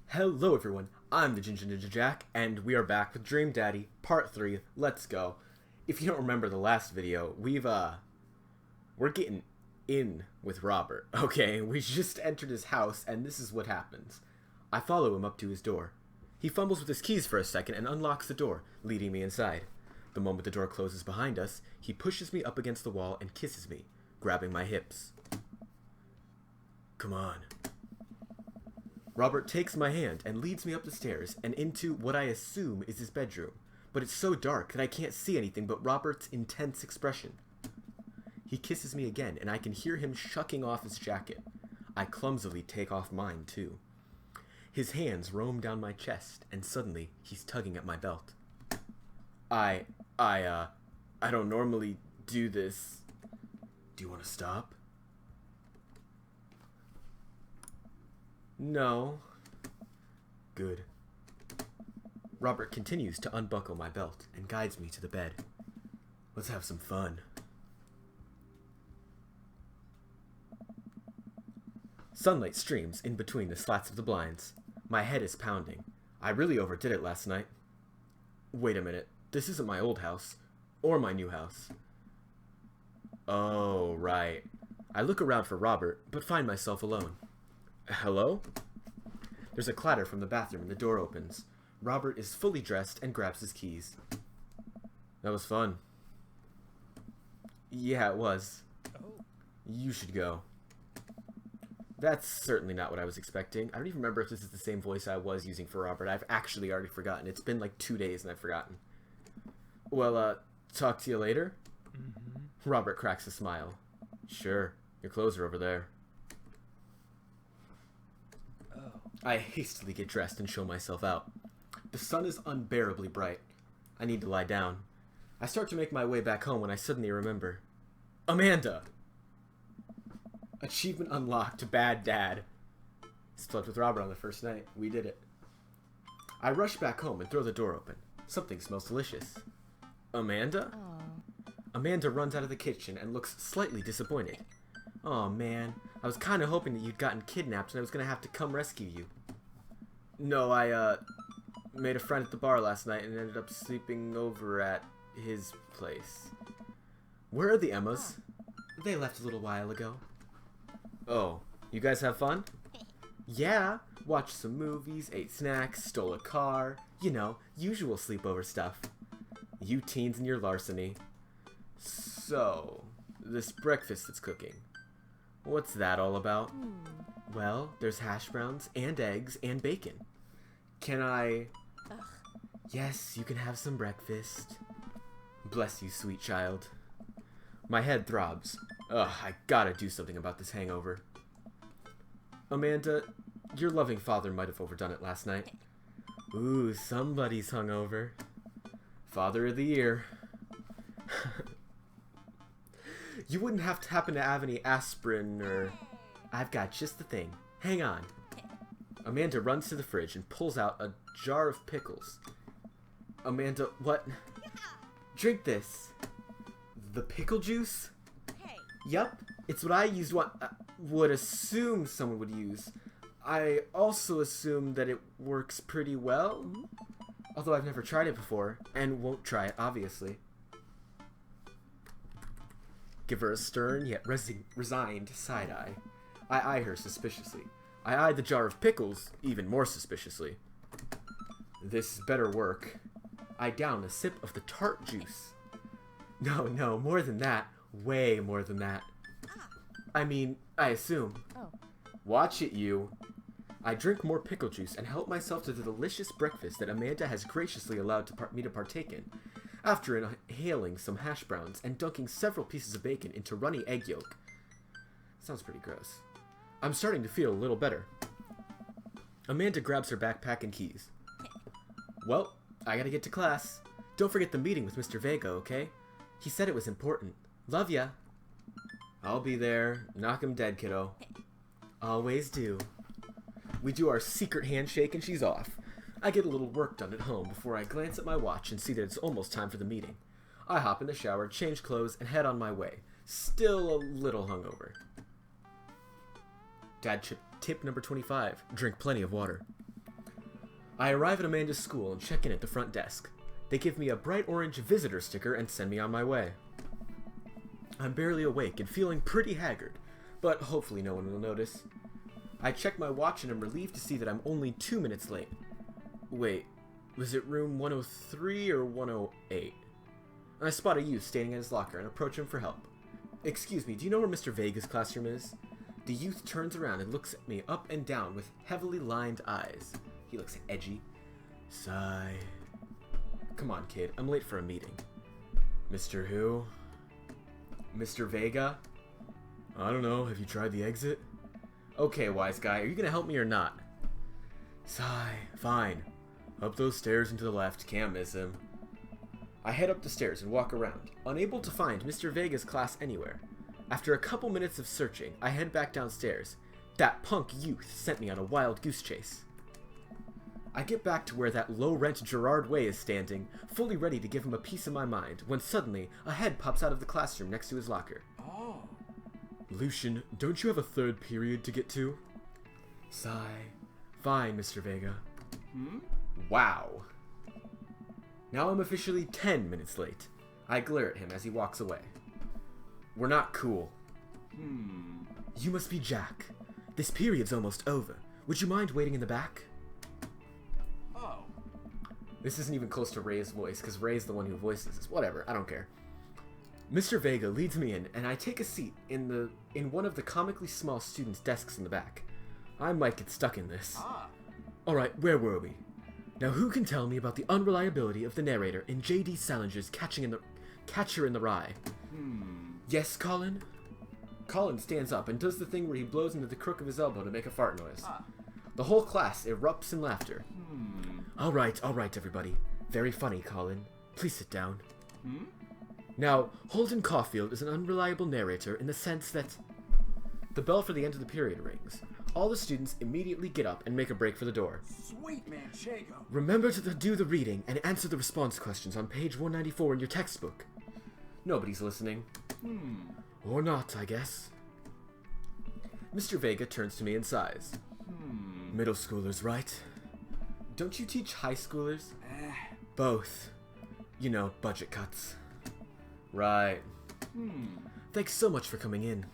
Hello everyone, I'm the Ginger Ninja Jack, and we are back with Dream Daddy, Part 3, let's go. If you don't remember the last video, we're getting in with Robert, okay? We just entered his house, and this is what happens. I follow him up to his door. He fumbles with his keys for a second and unlocks the door, leading me inside. The moment the door closes behind us, he pushes me up against the wall and kisses me, grabbing my hips. Come on. Robert takes my hand and leads me up the stairs and into what I assume is his bedroom, but it's so dark that I can't see anything but Robert's intense expression. He kisses me again and I can hear him shucking off his jacket. I clumsily take off mine too. His hands roam down my chest and suddenly he's tugging at my belt. I don't normally do this. Do you want to stop? No. Good. Robert continues to unbuckle my belt and guides me to the bed. Let's have some fun. Sunlight streams in between the slats of the blinds. My head is pounding. I really overdid it last night. Wait a minute. This isn't my old house. Or my new house. Oh, right. I look around for Robert, but find myself alone. Hello? There's a clatter from the bathroom and the door opens. Robert is fully dressed and grabs his keys. That was fun. Yeah, it was. Oh. You should go. That's certainly not what I was expecting. I don't even remember if this is the same voice I was using for Robert. I've actually already forgotten. It's been like 2 days and I've forgotten. Well, talk to you later? Mm-hmm. Robert cracks a smile. Sure. Your clothes are over there. I hastily get dressed and show myself out. The sun is unbearably bright. I need to lie down. I start to make my way back home when I suddenly remember. Amanda! Achievement unlocked, bad dad. Slept with Robert on the first night. We did it. I rush back home and throw the door open. Something smells delicious. Amanda? Aww. Amanda runs out of the kitchen and looks slightly disappointed. Aw, man. I was kind of hoping that you'd gotten kidnapped and I was going to have to come rescue you. No, I, made a friend at the bar last night and ended up sleeping over at his place. Where are the Emmas? They left a little while ago. Oh, you guys have fun? Yeah, watched some movies, ate snacks, stole a car. You know, usual sleepover stuff. You teens and your larceny. So, this breakfast that's cooking. What's that all about? Well, there's hash browns and eggs and bacon. Can I... Ugh. Yes, you can have some breakfast. Bless you, sweet child. My head throbs. Ugh, I gotta do something about this hangover. Amanda, your loving father might have overdone it last night. Ooh, somebody's hungover. Father of the year. You wouldn't have to happen to have any aspirin or... I've got just the thing. Hang on. Amanda runs to the fridge and pulls out a jar of pickles. Amanda, what? Drink this. The pickle juice? Hey. Yup, it's what I would assume someone would use. I also assume that it works pretty well. Although I've never tried it before, and won't try it, obviously. Give her a stern yet resigned side-eye. I eye her suspiciously. I eye the jar of pickles even more suspiciously. This better work. I down a sip of the tart juice. No, more than that. Way more than that. I mean, I assume. Oh. Watch it, you. I drink more pickle juice and help myself to the delicious breakfast that Amanda has graciously allowed me to partake in. After inhaling some hash browns and dunking several pieces of bacon into runny egg yolk. Sounds pretty gross. I'm starting to feel a little better. Amanda grabs her backpack and keys. Well, I gotta get to class. Don't forget the meeting with Mr. Vega, okay? He said it was important. Love ya. I'll be there. Knock him dead, kiddo. Always do. We do our secret handshake and she's off. I get a little work done at home before I glance at my watch and see that it's almost time for the meeting. I hop in the shower, change clothes, and head on my way. Still a little hungover. Dad tip number 25. Drink plenty of water. I arrive at Amanda's school and check in at the front desk. They give me a bright orange visitor sticker and send me on my way. I'm barely awake and feeling pretty haggard, but hopefully no one will notice. I check my watch and am relieved to see that I'm only 2 minutes late. Wait, was it room 103 or 108? I spot a youth standing at his locker and approach him for help. Excuse me, do you know where Mr. Vega's classroom is? The youth turns around and looks at me up and down with heavily lined eyes. He looks edgy. Sigh. Come on, kid, I'm late for a meeting. Mr. who? Mr. Vega? I don't know, have you tried the exit? Okay, wise guy, are you gonna help me or not? Sigh. Fine. Up those stairs and to the left, can't miss him. I head up the stairs and walk around, unable to find Mr. Vega's class anywhere. After a couple minutes of searching, I head back downstairs. That punk youth sent me on a wild goose chase. I get back to where that low-rent Gerard Way is standing, fully ready to give him a piece of my mind, when suddenly a head pops out of the classroom next to his locker. Oh. Lucian, don't you have a third period to get to? Sigh. Fine, Mr. Vega. Wow. Now I'm officially 10 minutes late. I glare at him as he walks away. We're not cool. You must be Jack. This period's almost over. Would you mind waiting in the back? Oh. This isn't even close to Ray's voice, because Ray's the one who voices this. Whatever, I don't care. Mr. Vega leads me in, and I take a seat in one of the comically small students' desks in the back. I might get stuck in this. Alright, where were we? Now who can tell me about the unreliability of the narrator in J.D. Salinger's Catcher in the Rye? Yes, Colin? Colin stands up and does the thing where he blows into the crook of his elbow to make a fart noise. The whole class erupts in laughter. Alright, everybody. Very funny, Colin. Please sit down. Now, Holden Caulfield is an unreliable narrator in the sense that... The bell for the end of the period rings. All the students immediately get up and make a break for the door. Sweet man, Shago. Remember to do the reading and answer the response questions on page 194 in your textbook. Nobody's listening. Or not, I guess. Mr. Vega turns to me and sighs. Middle schoolers, right? Don't you teach high schoolers? Both. You know, budget cuts. Right. Thanks so much for coming in.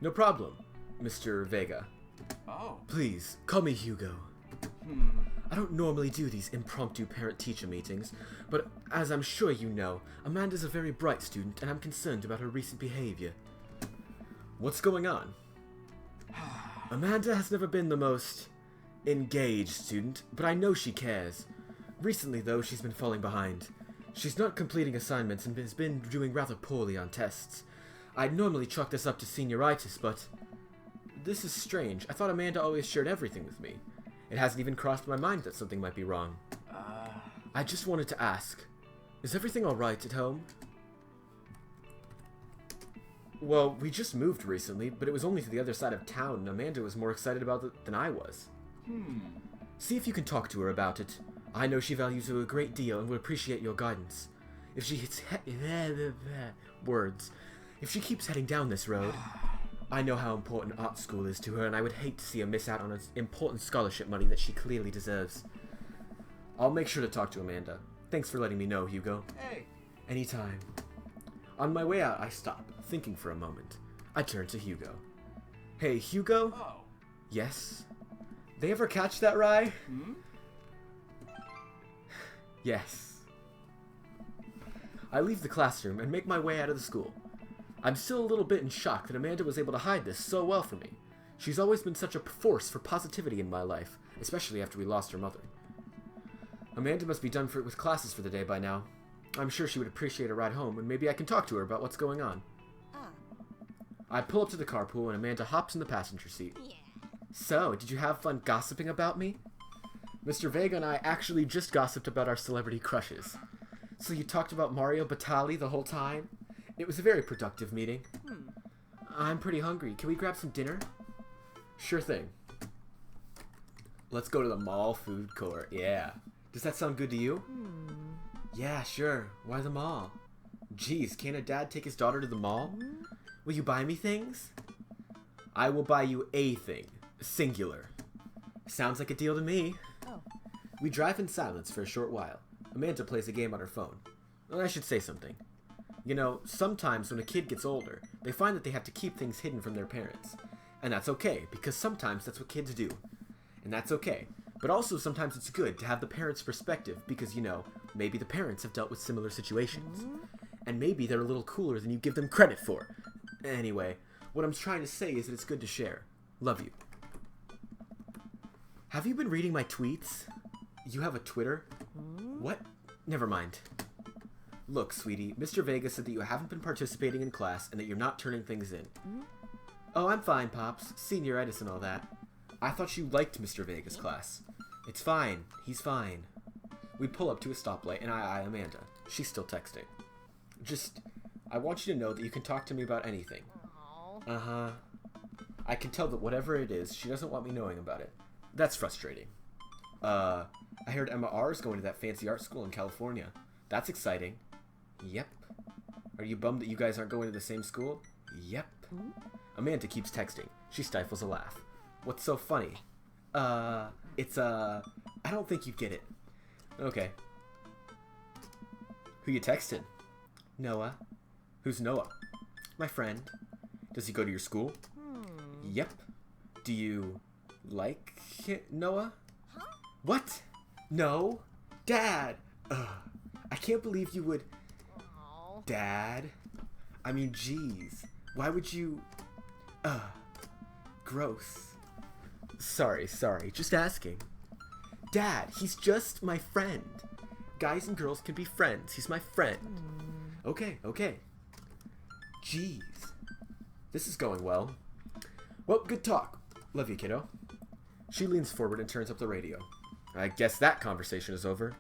No problem, Mr. Vega. Oh. Please, call me Hugo. I don't normally do these impromptu parent-teacher meetings, but as I'm sure you know, Amanda's a very bright student, and I'm concerned about her recent behavior. What's going on? Amanda has never been the most engaged student, but I know she cares. Recently, though, she's been falling behind. She's not completing assignments and has been doing rather poorly on tests. I'd normally chalk this up to senioritis, but... This is strange. I thought Amanda always shared everything with me. It hasn't even crossed my mind that something might be wrong. I just wanted to ask, is everything alright at home? Well, we just moved recently, but it was only to the other side of town, and Amanda was more excited about it than I was. See if you can talk to her about it. I know she values you a great deal and would appreciate your guidance. If she hits words. If she keeps heading down this road, I know how important art school is to her, and I would hate to see her miss out on an important scholarship money that she clearly deserves. I'll make sure to talk to Amanda. Thanks for letting me know, Hugo. Hey. Anytime. On my way out, I stop, thinking for a moment. I turn to Hugo. Hey, Hugo? Oh. Yes? They ever catch that rye? Yes. I leave the classroom and make my way out of the school. I'm still a little bit in shock that Amanda was able to hide this so well from me. She's always been such a force for positivity in my life, especially after we lost her mother. Amanda must be done with classes for the day by now. I'm sure she would appreciate a ride home, and maybe I can talk to her about what's going on. I pull up to the carpool, and Amanda hops in the passenger seat. Yeah. So, did you have fun gossiping about me? Mr. Vega and I actually just gossiped about our celebrity crushes. So you talked about Mario Batali the whole time? It was a very productive meeting. I'm pretty hungry. Can we grab some dinner? Sure thing. Let's go to the mall food court. Yeah. Does that sound good to you? Yeah, sure. Why the mall? Geez, can't a dad take his daughter to the mall? Will you buy me things? I will buy you a thing. Singular. Sounds like a deal to me. Oh. We drive in silence for a short while. Amanda plays a game on her phone. Well, I should say something. You know, sometimes when a kid gets older, they find that they have to keep things hidden from their parents. And that's okay, because sometimes that's what kids do. And that's okay. But also sometimes it's good to have the parents' perspective because, you know, maybe the parents have dealt with similar situations. And maybe they're a little cooler than you give them credit for. Anyway, what I'm trying to say is that it's good to share. Love you. Have you been reading my tweets? You have a Twitter? What? Never mind. Look, sweetie, Mr. Vega said that you haven't been participating in class and that you're not turning things in. Oh, I'm fine, Pops. Senioritis and all that. I thought you liked Mr. Vega's class. It's fine. He's fine. We pull up to a stoplight and I eye Amanda. She's still texting. I want you to know that you can talk to me about anything. Uh-huh. I can tell that whatever it is, she doesn't want me knowing about it. That's frustrating. I heard Emma R. is going to that fancy art school in California. That's exciting. Yep. Are you bummed that you guys aren't going to the same school? Yep. Amanda keeps texting. She stifles a laugh. What's so funny? I don't think you'd get it. Okay. Who you texting? Noah. Who's Noah? My friend. Does he go to your school? Yep. Do you like Noah? What? No. Dad. I can't believe you would... Dad? I mean, jeez. Why would you... Gross. Sorry. Just asking. Dad, he's just my friend. Guys and girls can be friends. He's my friend. Okay. Jeez. This is going well. Well, good talk. Love you, kiddo. She leans forward and turns up the radio. I guess that conversation is over.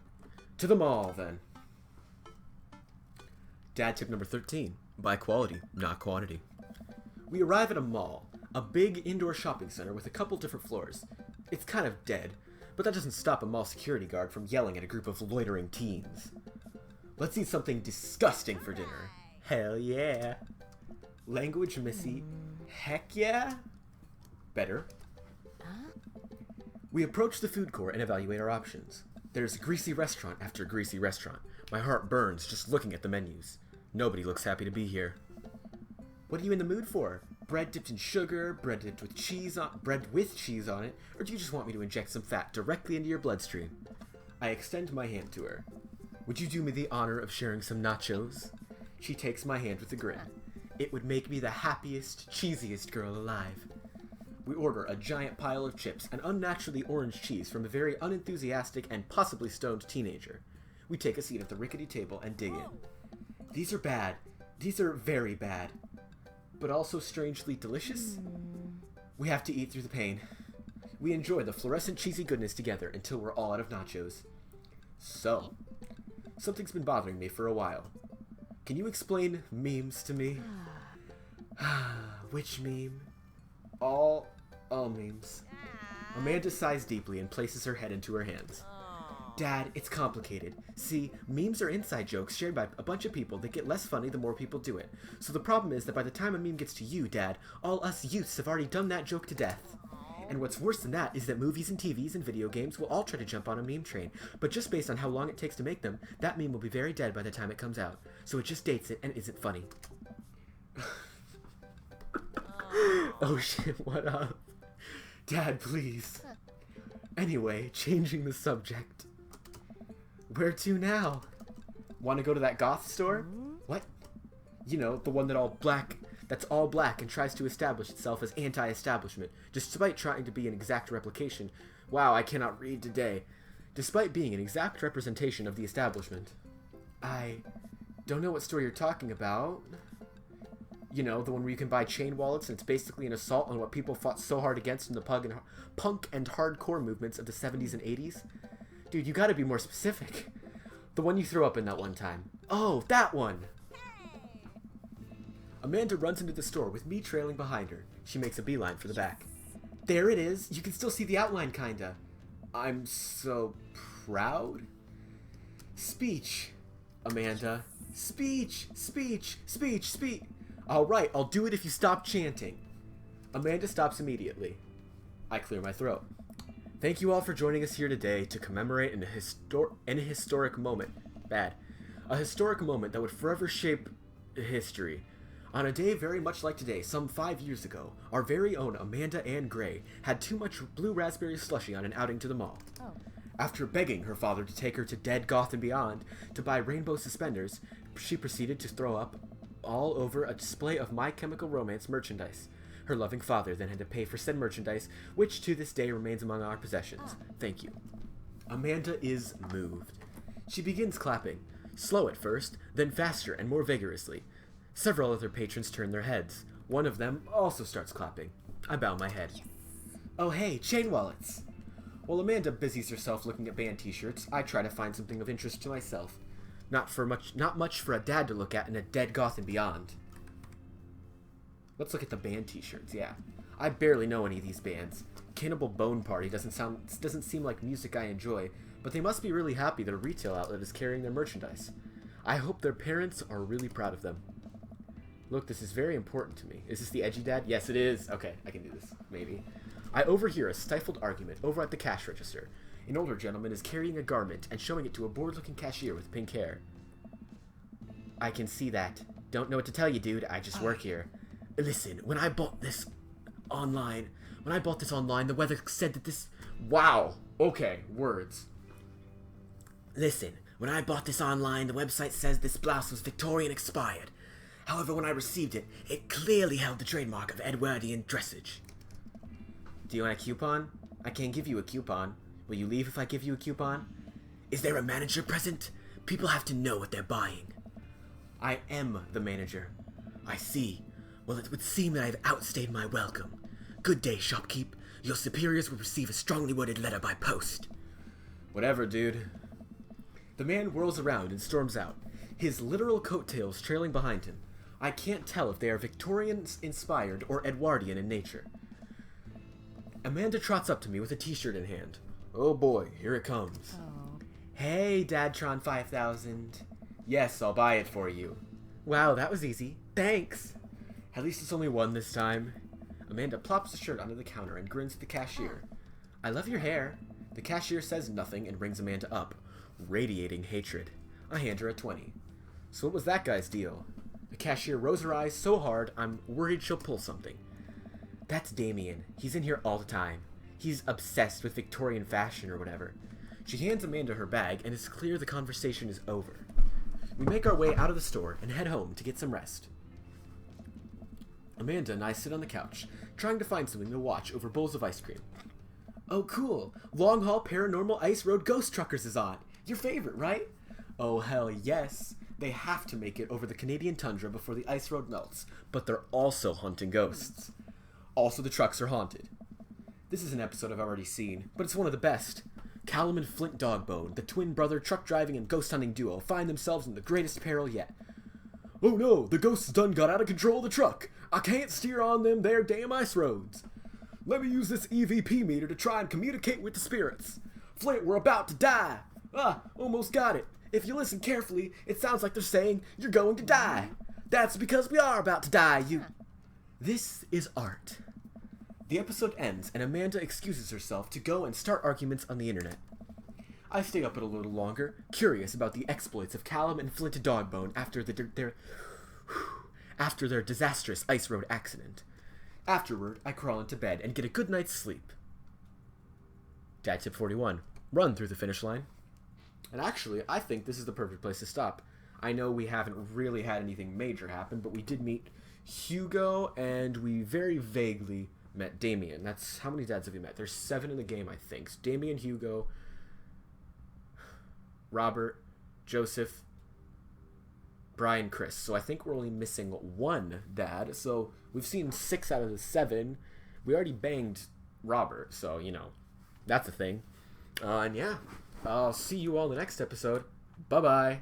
To the mall, then. Dad tip number 13. Buy quality, not quantity. We arrive at a mall, a big indoor shopping center with a couple different floors. It's kind of dead, but that doesn't stop a mall security guard from yelling at a group of loitering teens. Let's eat something disgusting for dinner. Hell yeah. Language Missy. Heck yeah. Better. We approach the food court and evaluate our options. There's greasy restaurant after greasy restaurant. My heart burns just looking at the menus. Nobody looks happy to be here. What are you in the mood for? Bread dipped in sugar, bread with cheese on it, or do you just want me to inject some fat directly into your bloodstream? I extend my hand to her. Would you do me the honor of sharing some nachos? She takes my hand with a grin. It would make me the happiest, cheesiest girl alive. We order a giant pile of chips and unnaturally orange cheese from a very unenthusiastic and possibly stoned teenager. We take a seat at the rickety table and dig in. These are bad. These are very bad. But also strangely delicious? We have to eat through the pain. We enjoy the fluorescent cheesy goodness together until we're all out of nachos. So, something's been bothering me for a while. Can you explain memes to me? Which meme? All memes. Amanda sighs deeply and places her head into her hands. Dad, it's complicated. See, memes are inside jokes shared by a bunch of people that get less funny the more people do it. So the problem is that by the time a meme gets to you, Dad, all us youths have already done that joke to death. And what's worse than that is that movies and TVs and video games will all try to jump on a meme train, but just based on how long it takes to make them, that meme will be very dead by the time it comes out. So it just dates it and isn't funny. Oh shit, what up? Dad, please. Anyway, changing the subject. Where to now? Want to go to that goth store? What? You know, the one that's all black and tries to establish itself as anti-establishment, despite trying to be an exact replication. Wow, I cannot read today. Despite being an exact representation of the establishment. I don't know what store you're talking about. You know, the one where you can buy chain wallets and it's basically an assault on what people fought so hard against in the punk and hardcore movements of the 70s and 80s. Dude, you gotta be more specific. The one you threw up in that one time. Oh, that one! Amanda runs into the store with me trailing behind her. She makes a beeline for the back. There it is! You can still see the outline, kinda. I'm so proud. Speech, Amanda. Speech! Alright, I'll do it if you stop chanting. Amanda stops immediately. I clear my throat. Thank you all for joining us here today to commemorate an historic moment. A historic moment that would forever shape history. On a day very much like today, some 5 years ago, our very own Amanda Ann Gray had too much blue raspberry slushy on an outing to the mall. Oh. After begging her father to take her to Dead Goth and Beyond to buy rainbow suspenders, she proceeded to throw up all over a display of My Chemical Romance merchandise. Her loving father then had to pay for said merchandise, which to this day remains among our possessions. Thank you. Amanda is moved. She begins clapping, slow at first, then faster and more vigorously. Several other patrons turn their heads. One of them also starts clapping. I bow my head. Yes. Oh hey, chain wallets! While Amanda busies herself looking at band t-shirts, I try to find something of interest to myself. Not much for a dad to look at in a Dead Goth and Beyond. Let's look at the band t-shirts, yeah. I barely know any of these bands. Cannibal Bone Party doesn't seem like music I enjoy, but they must be really happy that a retail outlet is carrying their merchandise. I hope their parents are really proud of them. Look, this is very important to me. Is this the edgy dad? Yes, it is. Okay, I can do this. Maybe. I overhear a stifled argument over at the cash register. An older gentleman is carrying a garment and showing it to a bored-looking cashier with pink hair. I can see that. Don't know what to tell you, dude. I just work here. Listen, when I bought this online, the weather said that this... Wow. Okay, words. Listen, when I bought this online, the website says this blouse was Victorian expired. However, when I received it, it clearly held the trademark of Edwardian dressage. Do you want a coupon? I can't give you a coupon. Will you leave if I give you a coupon? Is there a manager present? People have to know what they're buying. I am the manager. I see. Well, it would seem that I've outstayed my welcome. Good day, shopkeep. Your superiors will receive a strongly worded letter by post. Whatever, dude. The man whirls around and storms out, his literal coattails trailing behind him. I can't tell if they are Victorian-inspired or Edwardian in nature. Amanda trots up to me with a t-shirt in hand. Oh boy, here it comes. Oh. Hey, Dadtron 5000. Yes, I'll buy it for you. Wow, that was easy. Thanks. At least it's only one this time. Amanda plops the shirt onto the counter and grins at the cashier. I love your hair. The cashier says nothing and brings Amanda up, radiating hatred. I hand her a 20. So what was that guy's deal? The cashier rolls her eyes so hard, I'm worried she'll pull something. That's Damien. He's in here all the time. He's obsessed with Victorian fashion or whatever. She hands Amanda her bag, and it's clear the conversation is over. We make our way out of the store and head home to get some rest. Amanda and I sit on the couch, trying to find something to watch over bowls of ice cream. Oh cool! Long Haul Paranormal Ice Road Ghost Truckers is on! Your favorite, right? Oh hell yes! They have to make it over the Canadian tundra before the ice road melts, but they're also hunting ghosts. Also, the trucks are haunted. This is an episode I've already seen, but it's one of the best. Callum and Flint Dogbone, the twin brother truck driving and ghost hunting duo, find themselves in the greatest peril yet. Oh no, the ghosts done got out of control of the truck. I can't steer on them there damn ice roads. Let me use this EVP meter to try and communicate with the spirits. Flint, we're about to die. Almost got it. If you listen carefully, it sounds like they're saying, you're going to die. That's because we are about to die, you... This is art. The episode ends, and Amanda excuses herself to go and start arguments on the internet. I stay up a little longer, curious about the exploits of Callum and Flint Dogbone after their disastrous ice road accident. Afterward, I crawl into bed and get a good night's sleep. Dad tip 41. Run through the finish line. And actually, I think this is the perfect place to stop. I know we haven't really had anything major happen, but we did meet Hugo, and we very vaguely met Damien. That's how many dads have you met? There's 7 in the game, I think. Damien, Hugo, Robert, Joseph, Brian, Chris. So I think we're only missing 1 dad. So we've seen 6 out of the 7. We already banged Robert, so, you know, that's a thing. And yeah, I'll see you all in the next episode. Bye-bye.